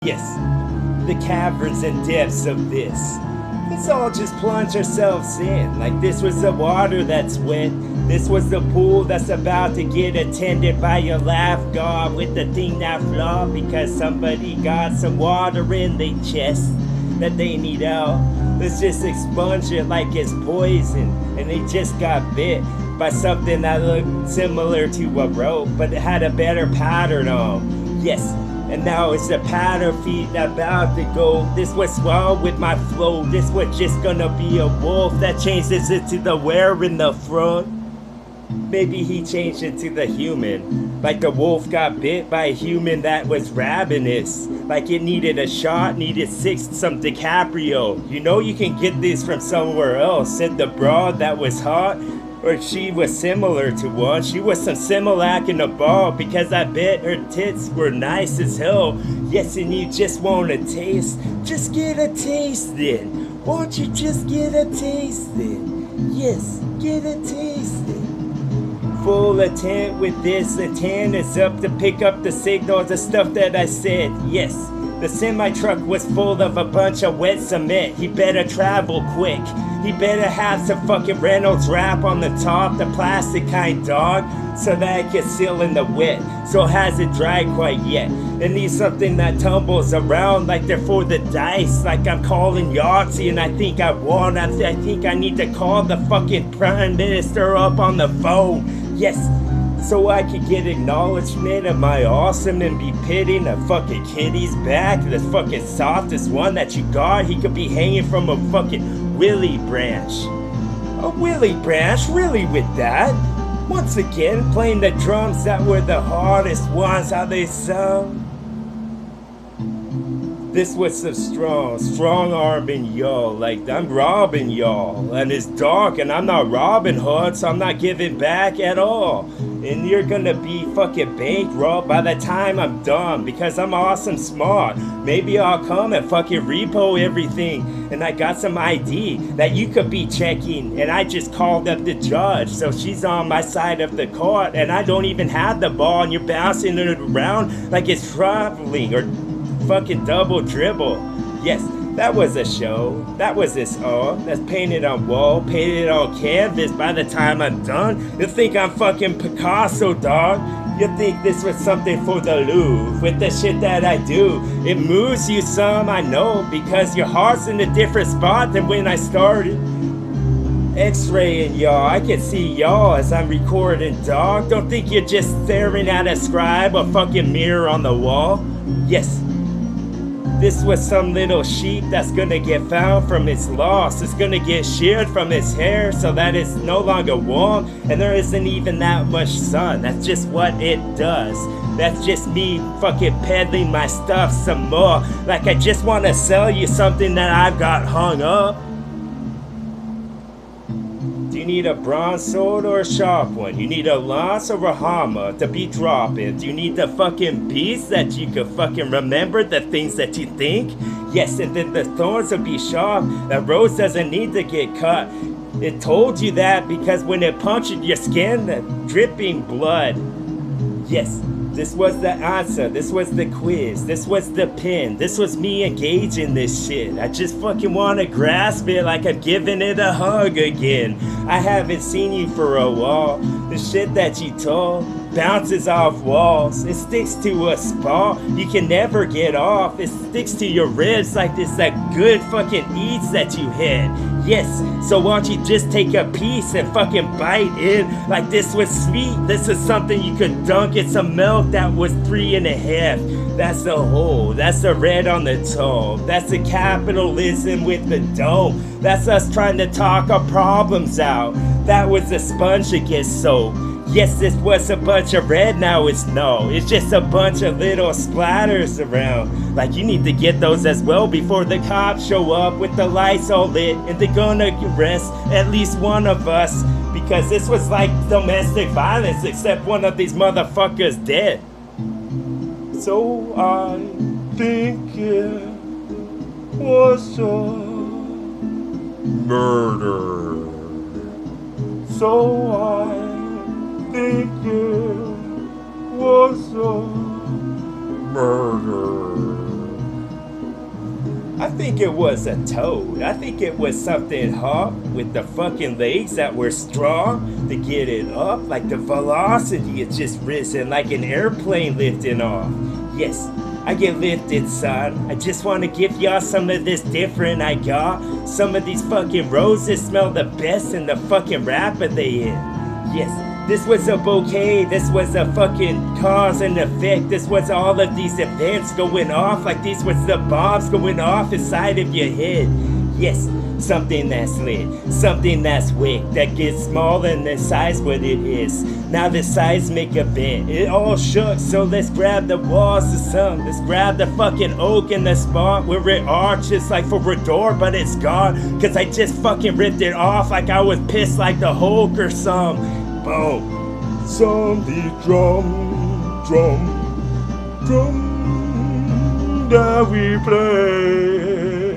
Yes, the caverns and depths of this. Let's all just plunge ourselves in. Like this was the water that's wet. This was the pool that's about to get attended by your laugh god with the thing that flopped because somebody got some water in their chest that they need out. Let's just expunge it like it's poison and they just got bit by something that looked similar to a rope but it had a better pattern on. Yes, and now it's a pattern feet about to go. This was swell with my flow. This was just gonna be a wolf that changed this into the where in the front. Maybe he changed it to the human. Like the wolf got bit by a human that was ravenous. Like it needed a shot, needed some DiCaprio. You know you can get this from somewhere else. Said the broad that was hot, or she was similar to one. She was some Similac in a ball because I bet her tits were nice as hell. Yes, and you just want a taste. Just get a taste then. Won't you just get a taste then? Yes, get a taste then. Full intent with this intent is up to pick up the signals, the stuff that I said. Yes, the semi-truck was full of a bunch of wet cement. He better travel quick. He better have some fucking Reynolds wrap on the top, the plastic kind, dog, so that it can seal in the wet. So it hasn't dried quite yet. It needs something that tumbles around like they're for the dice. Like I'm calling Yahtzee and I think I won. I think I need to call the fucking Prime Minister up on the phone. Yes, so I could get acknowledgement of my awesome and be pitting the fucking kitty's back. The fucking softest one that you got. He could be hanging from a fucking willy branch. A willy branch? Really with that? Once again, playing the drums that were the hardest ones, how they sound. This was some strong arming y'all. Like I'm robbing y'all, and it's dark, and I'm not Robin Hood, so I'm not giving back at all. And you're gonna be fucking bankrupt by the time I'm done because I'm awesome smart. Maybe I'll come and fucking repo everything, and I got some ID that you could be checking. And I just called up the judge, so she's on my side of the court, and I don't even have the ball, and you're bouncing it around like it's traveling or fucking double dribble. Yes, that was a show. That was this all. That's painted on wall, painted on canvas. By the time I'm done, you'll think I'm fucking Picasso, dog. You'll think this was something for the Louvre. With the shit that I do, it moves you some, I know, because your heart's in a different spot than when I started. X-raying y'all, I can see y'all as I'm recording, dog. Don't think you're just staring at a scribe or fucking mirror on the wall. Yes, this was some little sheep that's gonna get found from its loss. It's gonna get sheared from its hair so that it's no longer warm and there isn't even that much sun. That's just what it does. That's just me fucking peddling my stuff some more. Like I just wanna sell you something that I've got hung up. Do you need a bronze sword or a sharp one? You need a lance or a hammer to be dropping? Do you need the fucking beast that you can fucking remember the things that you think? Yes, and then the thorns will be sharp. The rose doesn't need to get cut. It told you that because when it punctured your skin, the dripping blood. Yes, this was the answer. This was the quiz. This was the pin. This was me engaging this shit. I just fucking want to grasp it like I'm giving it a hug again. I haven't seen you for a while. The shit that you told bounces off walls. It sticks to a spot. You can never get off. It sticks to your ribs like this that good fucking eats that you had. Yes, so why don't you just take a piece and fucking bite in like this was sweet. This is something you could dunk in some milk that was 3.5. That's the hole. That's the red on the toe. That's the capitalism with the dome. That's us trying to talk our problems out. That was the sponge that gets soaked. Yes, this was a bunch of red, now it's no. It's just a bunch of little splatters around. Like you need to get those as well before the cops show up with the lights all lit and they're gonna arrest at least one of us. Because this was like domestic violence except one of these motherfuckers dead. So I think it was a murder. So I think it was a murder. think it was a toad. I think it was something hard with the fucking legs that were strong to get it up. Like the velocity is just risen like an airplane lifting off. Yes, I get lifted, son. I just want to give y'all some of this different I got. Some of these fucking roses smell the best in the fucking wrapper they in. Yes, this was a bouquet. This was a fucking cause and effect. This was all of these events going off. Like these was the bombs going off inside of your head. Yes, something that's lit, something that's wick, that gets smaller in the size what it is. Now the seismic event, it all shook, so let's grab the walls of some. Let's grab the fucking oak in the spot where it arches like for a door, but it's gone. Cause I just fucking ripped it off like I was pissed like the Hulk or some. Boom. Zombie drum, drum, drum that we play.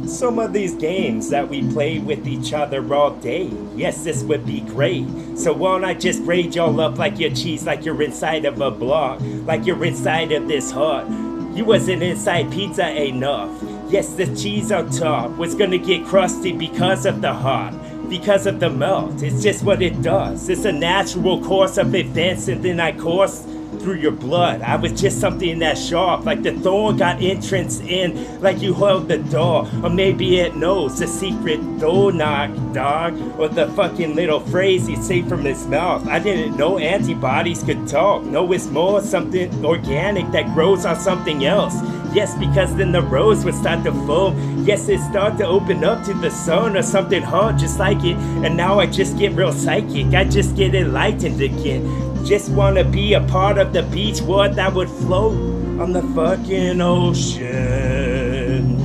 Some of these games that we play with each other all day. Yes, this would be great. So why don't I just grade y'all up like your cheese, like you're inside of a block, like you're inside of this hut. You wasn't inside pizza enough. Yes, the cheese on top was gonna get crusty because of the hot, because of the melt. It's just what it does. It's a natural course of events, and then I course through your blood. I was just something that sharp, like the thorn got entrance in, like you held the door, or maybe it knows the secret door knock, dog, or the fucking little phrase he'd say from his mouth. I didn't know antibodies could talk. No, it's more something organic that grows on something else. Yes, because then the rose would start to foam. Yes, it start to open up to the sun or something hard just like it. And now I just get real psychic. I just get enlightened again. Just wanna be a part of the beach water that would float on the fucking ocean.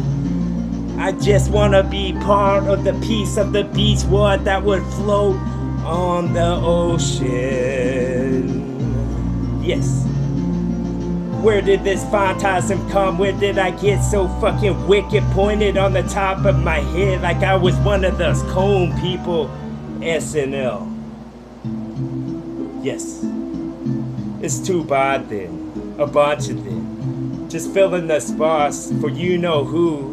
I just wanna be part of the piece of the beach water that would float on the ocean. Yes. Where did this phantasm come? Where did I get so fucking wicked pointed on the top of my head like I was one of those cone people? SNL. Yes. It's too bad then. A bunch of them. Just filling the spots for you know who.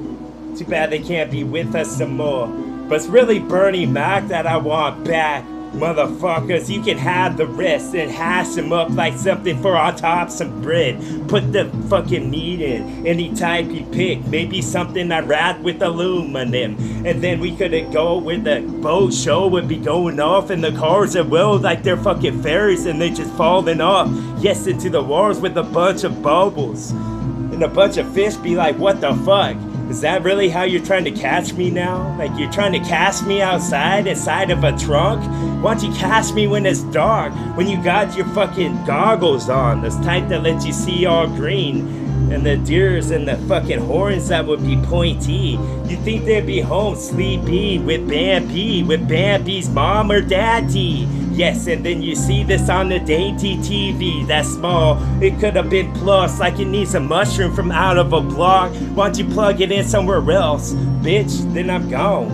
Too bad they can't be with us some more. But it's really Bernie Mac that I want back. Motherfuckers, you can have the rest and hash them up like something for on top some bread. Put the fucking meat in, any type you pick. Maybe something I wrap with aluminum. And then we could go where the boat show would be going off and the cars are well like they're fucking ferries and they just falling off. Yes, into the waters with a bunch of bubbles. And a bunch of fish be like, what the fuck? Is that really how you're trying to catch me now? Like you're trying to catch me outside, inside of a trunk? Why don't you catch me when it's dark? When you got your fucking goggles on, those type that let you see all green. And the deers and the fucking horns that would be pointy. You think they'd be home sleeping with Bambi's mom or daddy. Yes, and then you see this on the dainty TV, that small. It could have been plus, like it needs a mushroom from out of a block. Why don't you plug it in somewhere else? Bitch, then I'm gone.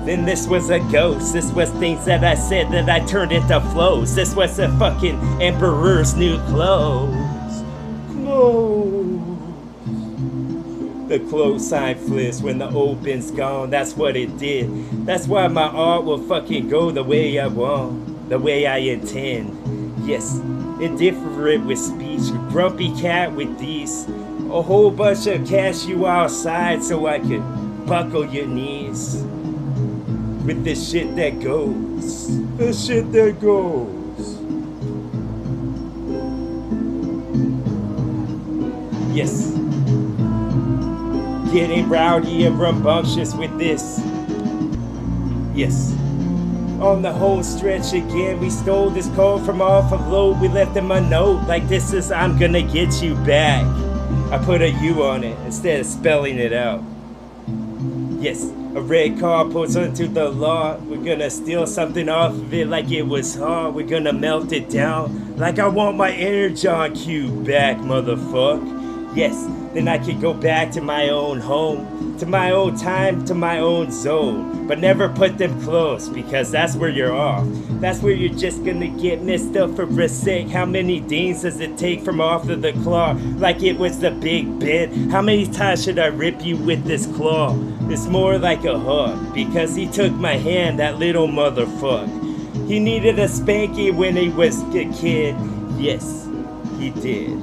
Then this was a ghost. This was things that I said that I turned into flows. This was the fucking emperor's new clothes. The close sign flips when the open's gone. That's what it did. That's why my art will fucking go the way I want, the way I intend. Yes, indifferent with speech, grumpy cat with these. A whole bunch of cashew outside so I could buckle your knees. With the shit that goes. The shit that goes. Yes. Getting rowdy and rambunctious with this. Yes. On the whole stretch again, we stole this call from off a load. We left them a note like this is I'm gonna get you back. I put a U on it instead of spelling it out. Yes, a red car pulls onto the lot. We're gonna steal something off of it like it was hard. We're gonna melt it down like I want my energon cube back, motherfucker. Yes, then I could go back to my own home, to my own time, to my own zone. But never put them close, because that's where you're off. That's where you're just gonna get messed up for a sec. How many dings does it take from off of the claw? Like it was the Big Ben. How many times should I rip you with this claw? It's more like a hug, because he took my hand, that little motherfucker. He needed a spanking when he was a kid. Yes, he did.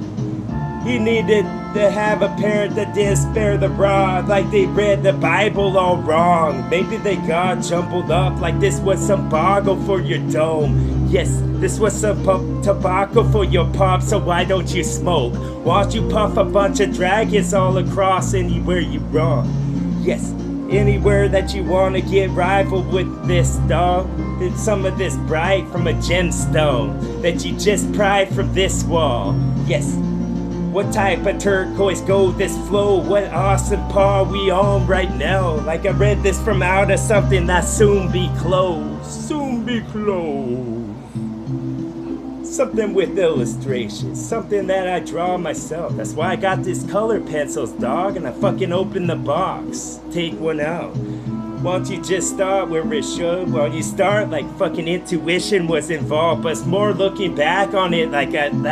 He needed to have a parent that didn't spare the rod, like they read the Bible all wrong. Maybe they got jumbled up like this was some boggle for your dome. Yes, this was some tobacco for your pop, so why don't you smoke? Why don't you puff a bunch of dragons all across anywhere you roam? Yes, anywhere that you want to get rivaled with this dog. It's some of this bright from a gemstone that you just pried from this wall. Yes. What type of turquoise gold this flow? What awesome paw we on right now? Like I read this from out of something that soon be closed. Soon be closed. Something with illustrations. Something that I draw myself. That's why I got these color pencils, dog. And I fucking opened the box. Take one out. Why don't you just start where it should? Why don't you start like fucking intuition was involved? But it's more looking back on it like I'm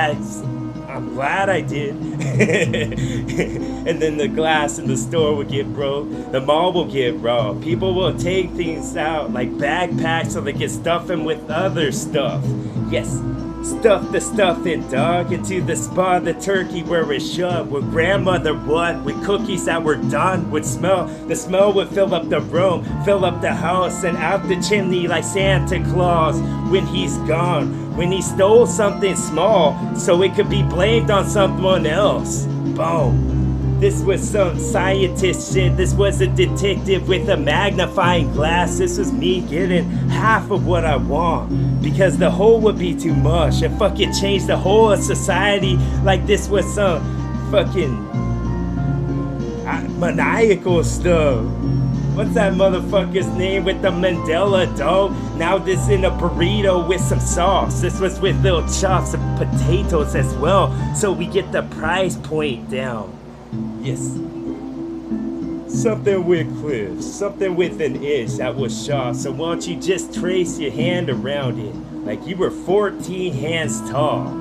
glad I did. And then the glass in the store will get broke. The mall will get robbed. People will take things out like backpacks so they can stuff them with other stuff. Yes, stuff the stuff in, dog, into the spot, the turkey where it should. Where grandmother would, with cookies that were done, would smell. The smell would fill up the room, fill up the house, and out the chimney like Santa Claus when he's gone. When he stole something small, so it could be blamed on someone else. Boom. This was some scientist shit. This was a detective with a magnifying glass. This was me getting half of what I want. Because the whole would be too much. It fucking changed the whole of society. Like this was some fucking maniacal stuff. What's that motherfucker's name with the Mandela dog? Now this in a burrito with some sauce. This was with little chops and potatoes as well. So we get the price point down. Yes. Something with cliffs. Something with an inch that was sharp. So why don't you just trace your hand around it? Like you were 14 hands tall.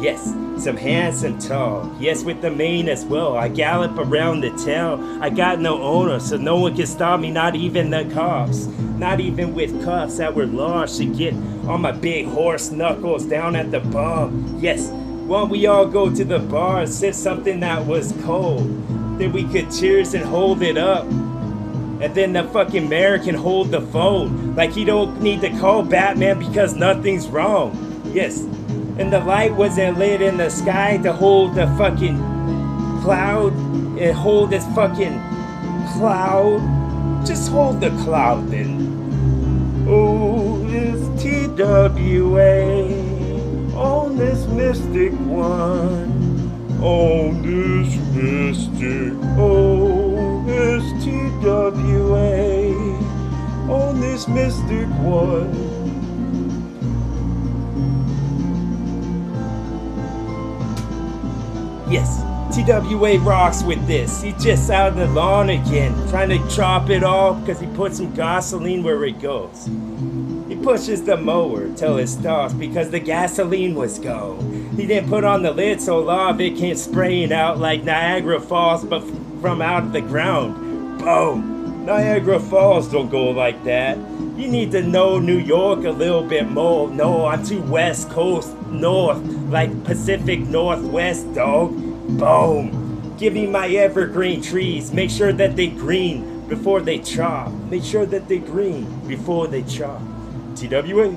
Yes, some handsome tall. Yes, with the mane as well. I gallop around the town. I got no owner, so no one can stop me, not even the cops. Not even with cuffs that were large to get on my big horse knuckles down at the bum. Yes, why don't we all go to the bar and sip something that was cold? Then we could cheers and hold it up. And then the fucking mayor can hold the phone. Like he don't need to call Batman because nothing's wrong. Yes. And the light wasn't lit in the sky to hold the fucking cloud and hold this fucking cloud. Just hold the cloud then. Oh, it's TWA on this mystic one. On this mystic, oh, it's TWA on this mystic one. Yes, TWA rocks with this. He just out of the lawn again, trying to chop it off because he put some gasoline where it goes. He pushes the mower till it stops because the gasoline was gone. He didn't put on the lid so a lot of it came spraying out like Niagara Falls, but from out of the ground. Boom! Niagara Falls don't go like that. You need to know New York a little bit more. No, I'm too West Coast North, like Pacific Northwest, dog. Boom. Give me my evergreen trees. Make sure that they green before they chop. Make sure that they green before they chop. TWA.